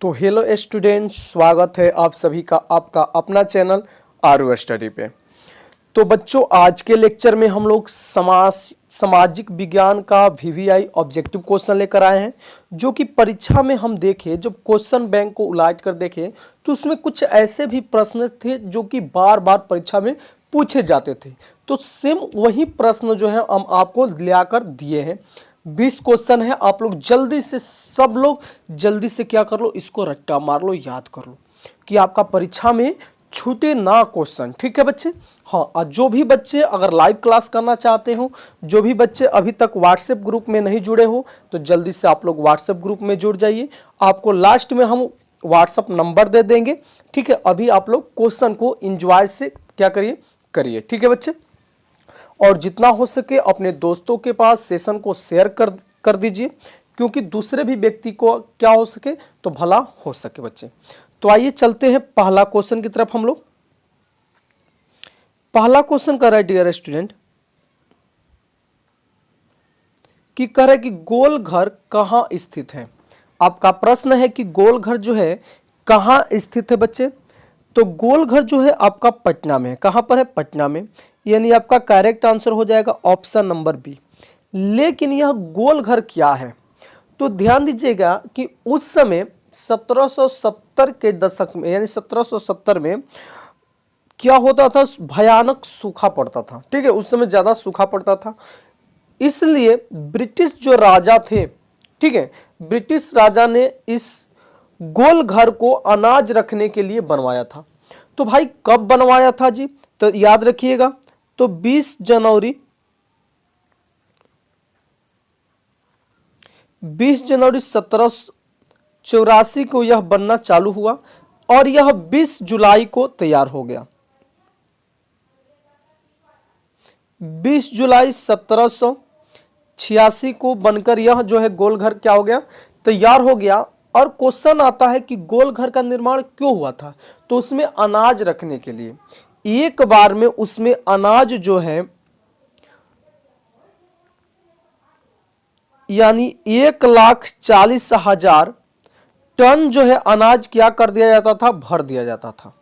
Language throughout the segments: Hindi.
तो हेलो स्टूडेंट्स, स्वागत है आप सभी का आपका अपना चैनल आरओ स्टडी पे। तो बच्चों, आज के लेक्चर में हम लोग सामाजिक विज्ञान का वीवीआई ऑब्जेक्टिव क्वेश्चन लेकर आए हैं, जो कि परीक्षा में हम देखें, जब क्वेश्चन बैंक को उलाट कर देखें तो उसमें कुछ ऐसे भी प्रश्न थे जो कि बार बार परीक्षा में पूछे जाते थे। तो सेम वही प्रश्न जो है हम आपको लाकर दिए हैं। 20 क्वेश्चन है, आप लोग जल्दी से सब लोग जल्दी से क्या कर लो, इसको रट्टा मार लो, याद कर लो कि आपका परीक्षा में छूटे ना क्वेश्चन। ठीक है बच्चे? हाँ, और जो भी बच्चे अगर लाइव क्लास करना चाहते हो, जो भी बच्चे अभी तक व्हाट्सएप ग्रुप में नहीं जुड़े हो, तो जल्दी से आप लोग व्हाट्सएप ग्रुप में जुड़ जाइए। आपको लास्ट में हम व्हाट्सएप नंबर दे देंगे। ठीक है, अभी आप लोग क्वेश्चन को एंजॉय से क्या करिए। ठीक है बच्चे? और जितना हो सके अपने दोस्तों के पास सेशन को शेयर कर दीजिए, क्योंकि दूसरे भी व्यक्ति को क्या हो सके तो भला हो सके बच्चे। तो आइए चलते हैं पहला क्वेश्चन की तरफ हम लोग। पहला क्वेश्चन कर रहा है डियर स्टूडेंट कि कह रहा है कि गोल घर कहाँ स्थित है। आपका प्रश्न है कि गोल घर जो है कहाँ स्थित है बच्चे। तो गोल घर जो है आपका पटना में है। कहाँ पर है? पटना में। यानी आपका करेक्ट आंसर हो जाएगा ऑप्शन नंबर बी। लेकिन यह गोल घर क्या है? तो ध्यान दीजिएगा कि उस समय 1770 के दशक में, यानी 1770 में क्या होता था, भयानक सूखा पड़ता था। ठीक है, उस समय ज्यादा सूखा पड़ता था, इसलिए ब्रिटिश जो राजा थे, ठीक है, ब्रिटिश राजा ने इस गोल घर को अनाज रखने के लिए बनवाया था। तो भाई कब बनवाया था जी? तो याद रखिएगा, तो 20 जनवरी 1784 को यह बनना चालू हुआ और यह 20 जुलाई को तैयार हो गया। 20 जुलाई 1786 को बनकर यह जो है गोल घर क्या हो गया, तैयार हो गया। और क्वेश्चन आता है कि गोल घर का निर्माण क्यों हुआ था? तो उसमें अनाज रखने के लिए। एक बार में उसमें अनाज जो है, यानी 1,40,000 टन जो है अनाज क्या कर दिया जाता था, भर दिया जाता था।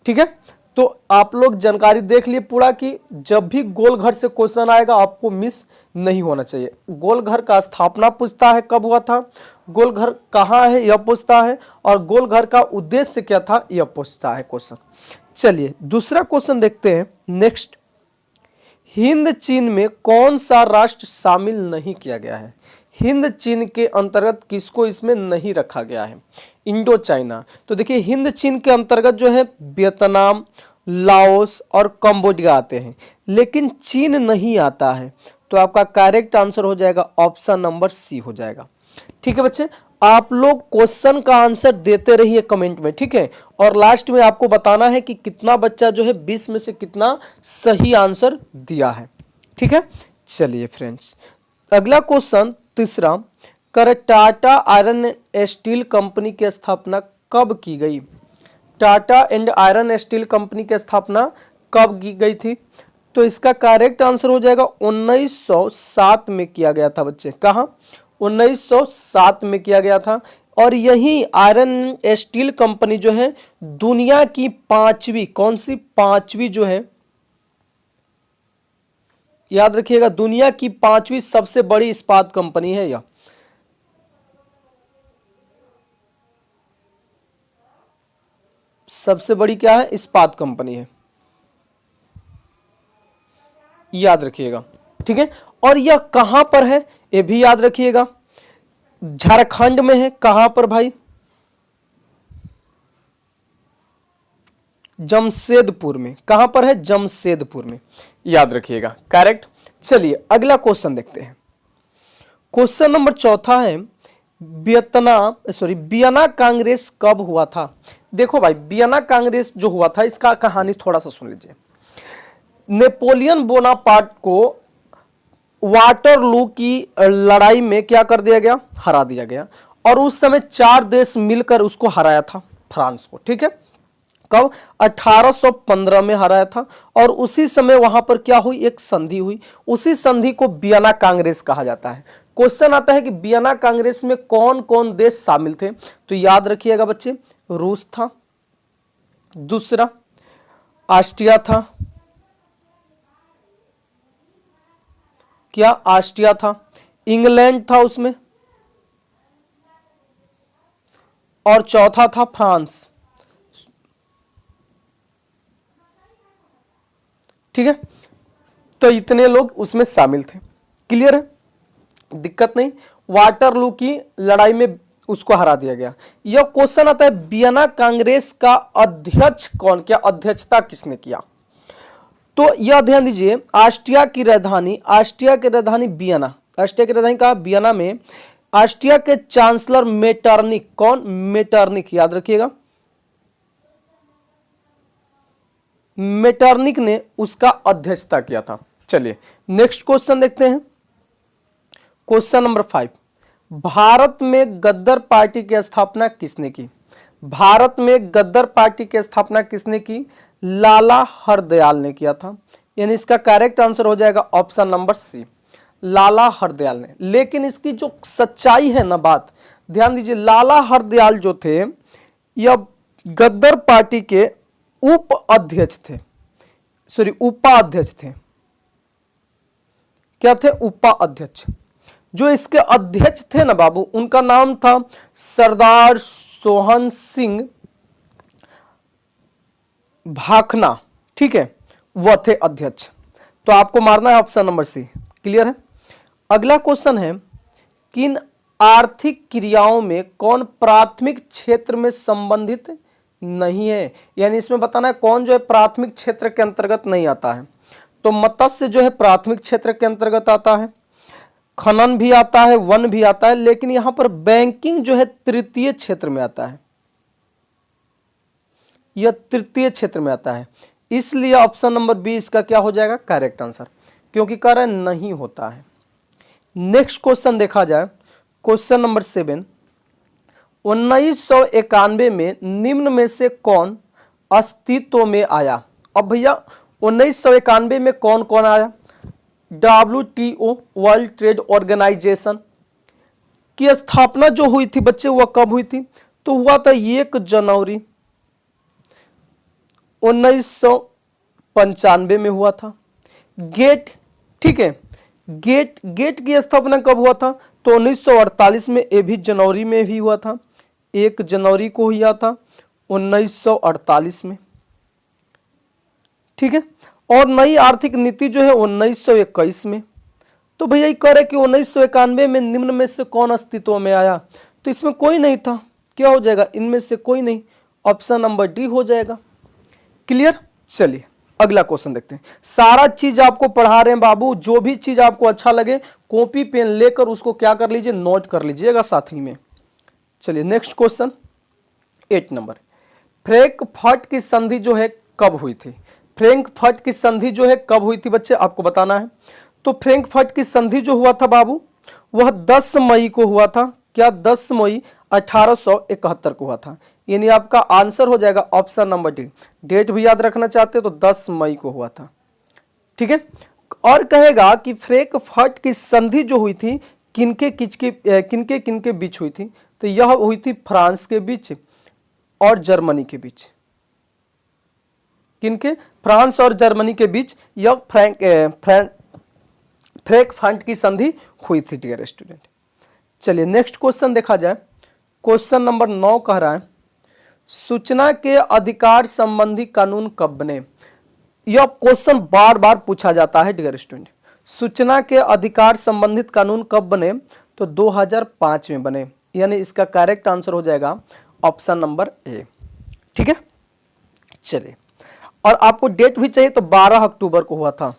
ठीक है, तो आप लोग जानकारी देख लिए पूरा कि जब भी गोल घर से क्वेश्चन आएगा आपको मिस नहीं होना चाहिए। गोल घर का स्थापना पूछता है, कब हुआ था, गोल घर कहाँ है यह पूछता है, और गोल घर का उद्देश्य क्या था यह पूछता है क्वेश्चन। चलिए दूसरा क्वेश्चन देखते हैं। नेक्स्ट, हिंद चीन में कौन सा राष्ट्र शामिल नहीं किया गया है? हिंद चीन के अंतर्गत किसको इसमें नहीं रखा गया है? Indo China. तो देखिए, हिंद चीन के अंतर्गत जो है वियतनाम, लाओस और कंबोडिया आते हैं, लेकिन चीन नहीं आता है। तो आपका करेक्ट आंसर हो जाएगा ऑप्शन नंबर सी हो जाएगा। ठीक है बच्चे, आप लोग क्वेश्चन का आंसर देते रहिए कमेंट में। ठीक है, और लास्ट में आपको बताना है कि कितना बच्चा जो है 20 में से कितना सही आंसर दिया है। ठीक है, चलिए फ्रेंड्स, अगला क्वेश्चन तीसरा, कर टाटा आयरन स्टील कंपनी की स्थापना कब की गई? Tata and iron steel company की स्थापना कब की गई थी? तो इसका करेक्ट आंसर हो जाएगा 1907 में किया गया था बच्चे। कहाँ? 1907 में किया गया था। और यही आयरन स्टील कंपनी जो है दुनिया की पांचवी, कौन सी? पांचवी जो है, याद रखिएगा, दुनिया की पांचवी सबसे बड़ी इस्पात कंपनी है यह। सबसे बड़ी क्या है? इस्पात कंपनी है, याद रखिएगा। ठीक है, और यह कहां पर है यह भी याद रखिएगा। झारखंड में है। कहां पर भाई? जमशेदपुर में। कहां पर है? जमशेदपुर में, याद रखिएगा। करेक्ट। चलिए अगला क्वेश्चन देखते हैं। क्वेश्चन नंबर चौथा है, वियना कांग्रेस कब हुआ था? देखो भाई, वियना कांग्रेस जो हुआ था इसका कहानी थोड़ा सा सुन लीजिए। नेपोलियन बोनापार्ट को वाटरलू की लड़ाई में क्या कर दिया गया? हरा दिया गया। और उस समय 4 देश मिलकर उसको हराया था, फ्रांस को। ठीक है, कब? 1815 में हराया था। और उसी समय वहां पर क्या हुई? एक संधि हुई। उसी संधि को वियना कांग्रेस कहा जाता है। क्वेश्चन आता है कि वियना कांग्रेस में कौन कौन देश शामिल थे? तो याद रखिएगा बच्चे, रूस था, दूसरा ऑस्ट्रिया था, क्या? ऑस्ट्रिया था, इंग्लैंड था उसमें, और चौथा था फ्रांस। ठीक है, तो इतने लोग उसमें शामिल थे। क्लियर है? दिक्कत नहीं। वाटरलू की लड़ाई में उसको हरा दिया गया। यह क्वेश्चन आता है वियना कांग्रेस का अध्यक्ष कौन? क्या अध्यक्षता किसने किया? तो यह ध्यान दीजिए, ऑस्ट्रिया की राजधानी वियना, ऑस्ट्रिया की राजधानी कहा? वियना में। ऑस्ट्रिया के चांसलर मेटरनिक, कौन? मेटरनिक, याद रखिएगा, मेटरनिक ने उसका अध्यक्षता किया था। चलिए नेक्स्ट क्वेश्चन देखते हैं। क्वेश्चन नंबर 5, भारत में गद्दार पार्टी की स्थापना किसने की? भारत में गद्दार पार्टी की स्थापना किसने की? लाला हरदयाल ने किया था। यानी इसका करेक्ट आंसर हो जाएगा ऑप्शन नंबर सी, लाला हरदयाल ने। लेकिन इसकी जो सच्चाई है ना, बात ध्यान दीजिए, लाला हरदयाल जो थे यह गद्दार पार्टी के उपाध्यक्ष थे। क्या थे? उपाध्यक्ष। जो इसके अध्यक्ष थे ना बाबू, उनका नाम था सरदार सोहन सिंह भाखना। ठीक है, वह थे अध्यक्ष। तो आपको मारना है ऑप्शन नंबर सी। क्लियर है? अगला क्वेश्चन है, किन आर्थिक क्रियाओं में कौन प्राथमिक क्षेत्र में संबंधित नहीं है? यानी इसमें बताना है कौन जो है प्राथमिक क्षेत्र के अंतर्गत नहीं आता है। तो मत्स्य जो है प्राथमिक क्षेत्र के अंतर्गत आता है, खनन भी आता है, वन भी आता है, लेकिन यहां पर बैंकिंग जो है तृतीय क्षेत्र में आता है। यह तृतीय क्षेत्र में आता है, इसलिए ऑप्शन नंबर बी इसका क्या हो जाएगा? करेक्ट आंसर, क्योंकि कारण नहीं होता है। नेक्स्ट क्वेश्चन देखा जाए, क्वेश्चन नंबर 7, 1991 में निम्न में से कौन अस्तित्व में आया? अब भैया 1991 में कौन कौन आया? WTO, वर्ल्ड ट्रेड ऑर्गेनाइजेशन की स्थापना जो हुई थी बच्चे, वह कब हुई थी? तो हुआ था 1 जनवरी 1995 में हुआ था। गेट, ठीक है, गेट की स्थापना कब हुआ था? तो 1948 में, ये भी जनवरी में भी हुआ था, 1 जनवरी को हुआ था 1948 में। ठीक है, और नई आर्थिक नीति जो है 1921 में। तो भैया कह रहे कि 1991 में निम्न में से कौन अस्तित्व में आया? तो इसमें कोई नहीं था। क्या हो जाएगा? इनमें से कोई नहीं, ऑप्शन नंबर डी हो जाएगा। क्लियर? चलिए अगला क्वेश्चन देखते हैं। सारा चीज आपको पढ़ा रहे हैं बाबू, जो भी चीज आपको अच्छा लगे कॉपी पेन लेकर उसको क्या कर लीजिए? नोट कर लीजिएगा साथ ही में। चलिए नेक्स्ट क्वेश्चन 8 नंबर, फ्रैंकफर्ट की संधि जो है कब हुई थी? फ्रैंकफर्ट की संधि जो है कब हुई थी बच्चे, आपको बताना है। तो फ्रैंकफर्ट की संधि जो हुआ था बाबू, वह 10 मई को हुआ था। क्या? 10 मई 1871 को हुआ था। यानी आपका आंसर हो जाएगा ऑप्शन नंबर डी। डेट भी याद रखना चाहते हो तो 10 मई को हुआ था। ठीक है, और कहेगा कि फ्रैंकफर्ट की संधि जो हुई थी किनके किनके बीच हुई थी? तो यह हुई थी फ्रांस के बीच और जर्मनी के बीच। किनके? फ्रांस और जर्मनी के बीच यह फ्रैंकफर्ट की संधि हुई थी डियर स्टूडेंट। चलिए नेक्स्ट क्वेश्चन देखा जाए। क्वेश्चन नंबर 9 कह रहा है, सूचना के अधिकार संबंधी कानून कब बने? यह क्वेश्चन बार बार पूछा जाता है डियर स्टूडेंट। सूचना के अधिकार संबंधित कानून कब बने? तो 2005 में बने। यानी इसका करेक्ट आंसर हो जाएगा ऑप्शन नंबर ए। ठीक है, चलिए, और आपको डेट भी चाहिए तो 12 अक्टूबर को हुआ था।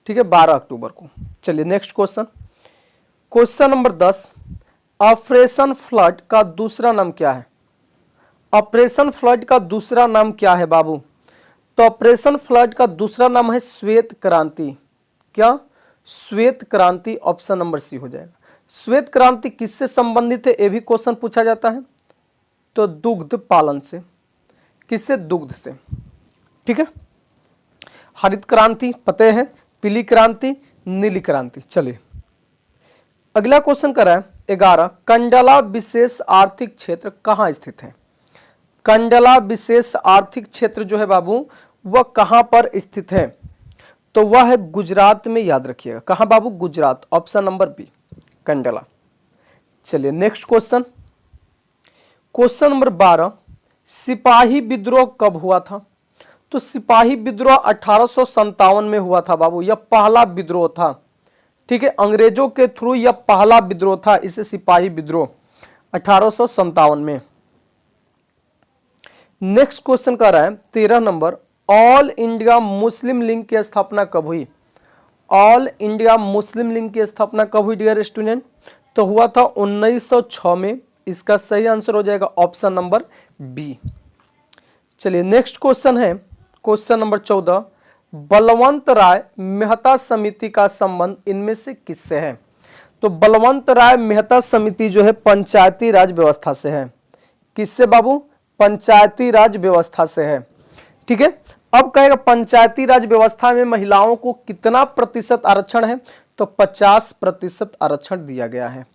ठीक है, 12 अक्टूबर को। चलिए next question, question number 10, operation flood का दूसरा नाम क्या है? ऑपरेशन फ्लड का दूसरा नाम क्या है बाबू? तो ऑपरेशन फ्लड का दूसरा नाम है श्वेत क्रांति। क्या? श्वेत क्रांति, ऑप्शन नंबर सी हो जाएगा। श्वेत क्रांति किससे संबंधित है? ये भी क्वेश्चन पूछा जाता है। तो दुग्ध पालन से। किससे? दुग्ध से। ठीक है। हरित क्रांति पते हैं, पीली क्रांति, नीली क्रांति। चलिए अगला क्वेश्चन करा है 11, कंडला विशेष आर्थिक क्षेत्र कहाँ स्थित है? कंडला विशेष आर्थिक क्षेत्र जो है बाबू वह कहां पर स्थित है? तो वह है गुजरात में, याद रखिएगा। कहां बाबू? Gujarat. Option number B Kandla. चलिए नेक्स्ट क्वेश्चन, क्वेश्चन नंबर 12, सिपाही विद्रोह कब हुआ था? तो सिपाही विद्रोह 1857 में हुआ था बाबू। यह पहला विद्रोह था। ठीक है, अंग्रेजों के थ्रू यह पहला विद्रोह था, इसे सिपाही विद्रोह 1857 में। नेक्स्ट क्वेश्चन कर रहा है 13 number, all India Muslim league की स्थापना कब हुई? ऑल इंडिया मुस्लिम लीग की स्थापना कब हुई डियर स्टूडेंट? तो हुआ था 1906 में। इसका सही आंसर हो जाएगा ऑप्शन नंबर बी। चलिए नेक्स्ट क्वेश्चन है क्वेश्चन नंबर 14, बलवंत राय मेहता समिति का संबंध इनमें से किससे है? तो बलवंत राय मेहता समिति जो है पंचायती राज व्यवस्था से है। किससे बाबू? पंचायती राज व्यवस्था से है। ठीक है। अब कहेगा पंचायती राज व्यवस्था में महिलाओं को कितना प्रतिशत आरक्षण है? तो 50% आरक्षण दिया गया है।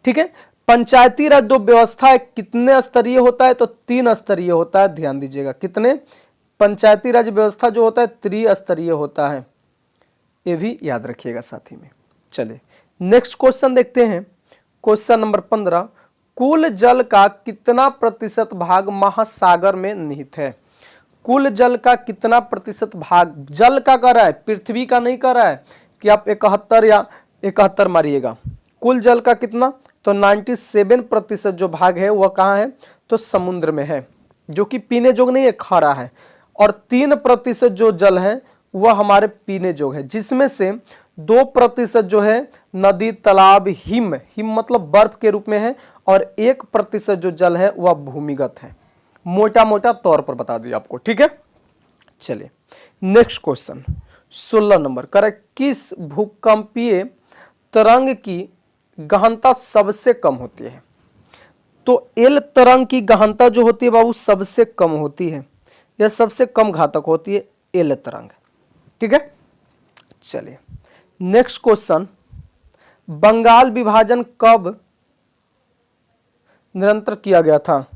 ठीक है। पंचायती राज जो व्यवस्था है कितने स्तरीय होता है? तो 3 स्तरीय होता है। ध्यान दीजिएगा, कितने? पंचायती राज व्यवस्था जो होता है त्रिस्तरीय होता है, ये भी याद रखिएगा साथी में। चलिए नेक्स्ट क्वेश्चन देखते हैं, क्वेश्चन नंबर 15, कुल जल का कितना प्रतिशत भाग महासागर में निहित है? कुल जल का कितना प्रतिशत भाग? जल का कर रहा है, पृथ्वी का नहीं कर रहा है कि आप 71 या 71 मारिएगा। कुल जल का कितना? तो 97% जो भाग है वह कहाँ है? तो समुद्र में है, जो कि पीने योग्य नहीं है, खारा है। और 3% जो जल है वह हमारे पीने योग्य है, जिसमें से 2% जो है नदी, तालाब, हिम मतलब बर्फ के रूप में है, और 1% जो जल है वह भूमिगत है। मोटा मोटा तौर पर बता दिया आपको। ठीक है। चलिए नेक्स्ट क्वेश्चन 16 नंबर, करेक्ट, किस भूकंपीय तरंग की गहनता सबसे कम होती है? तो एल तरंग की गहनता जो होती है बाबू सबसे कम होती है, यह सबसे कम घातक होती है एल तरंग। ठीक है। चलिए नेक्स्ट क्वेश्चन, बंगाल विभाजन कब निरंतर किया गया था?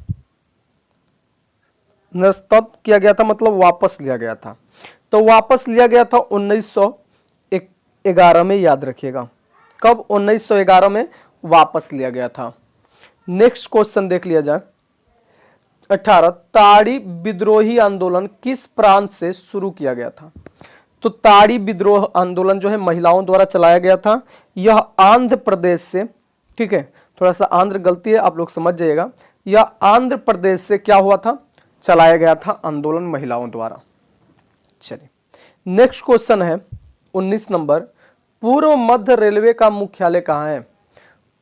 निरस्त किया गया था मतलब वापस लिया गया था। तो वापस लिया गया था 1911 में, याद रखिएगा। कब? 1911 में वापस लिया गया था। नेक्स्ट क्वेश्चन देख लिया जाए 18, ताड़ी विद्रोही आंदोलन किस प्रांत से शुरू किया गया था? तो ताड़ी विद्रोह आंदोलन जो है महिलाओं द्वारा चलाया गया था, यह आंध्र प्रदेश से। ठीक है, थोड़ा सा आंध्र गलती है, आप लोग समझ जाइएगा। यह आंध्र प्रदेश से क्या हुआ था? चलाया गया था आंदोलन महिलाओं द्वारा। चलिए नेक्स्ट क्वेश्चन है 19 नंबर, पूर्व मध्य रेलवे का मुख्यालय कहाँ है?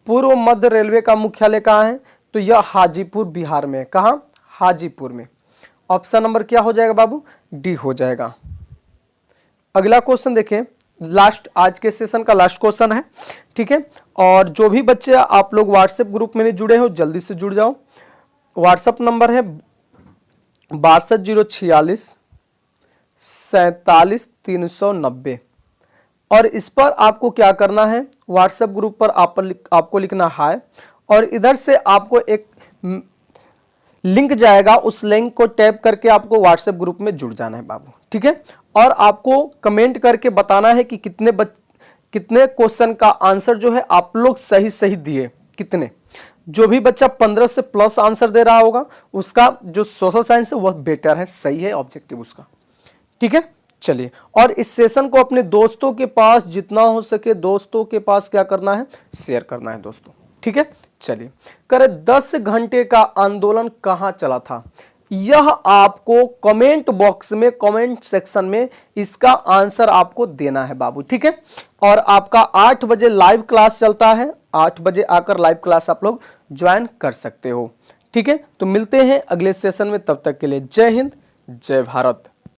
पूर्व मध्य रेलवे का मुख्यालय कहाँ है? तो यह हाजीपुर बिहार में। कहाँ? हाजीपुर में। ऑप्शन नंबर क्या हो जाएगा बाबू? डी हो जाएगा। अगला क्वेश्चन देखें, लास्ट, आज के सेशन का लास्ट क्वेश्चन है। ठीक है। और जो भी बच्चे आप लोग व्हाट्सएप ग्रुप में नहीं जुड़े हो जल्दी से जुड़ जाओ। व्हाट्सएप नंबर है 62 046 47 390, और इस पर आपको क्या करना है? व्हाट्सएप ग्रुप पर आपको लिखना हाय, और इधर से आपको एक लिंक जाएगा, उस लिंक को टैप करके आपको व्हाट्सएप ग्रुप में जुड़ जाना है बाबू। ठीक है। और आपको कमेंट करके बताना है कि कितने क्वेश्चन का आंसर जो है आप लोग सही दिए, कितने। जो भी बच्चा 15 से प्लस आंसर दे रहा होगा उसका जो सोशल साइंस है वह बेटर है, सही है ऑब्जेक्टिव उसका। ठीक है। चलिए, और इस सेशन को अपने दोस्तों के पास जितना हो सके दोस्तों के पास क्या करना है? शेयर करना है दोस्तों। ठीक है। चलिए करे 10 घंटे का आंदोलन कहाँ चला था? यह आपको कमेंट बॉक्स में, कमेंट सेक्शन में इसका आंसर आपको देना है बाबू। ठीक है। और आपका 8 बजे लाइव क्लास चलता है, 8 बजे आकर लाइव क्लास आप लोग ज्वाइन कर सकते हो। ठीक है। तो मिलते हैं अगले सेशन में, तब तक के लिए जय हिंद, जय भारत।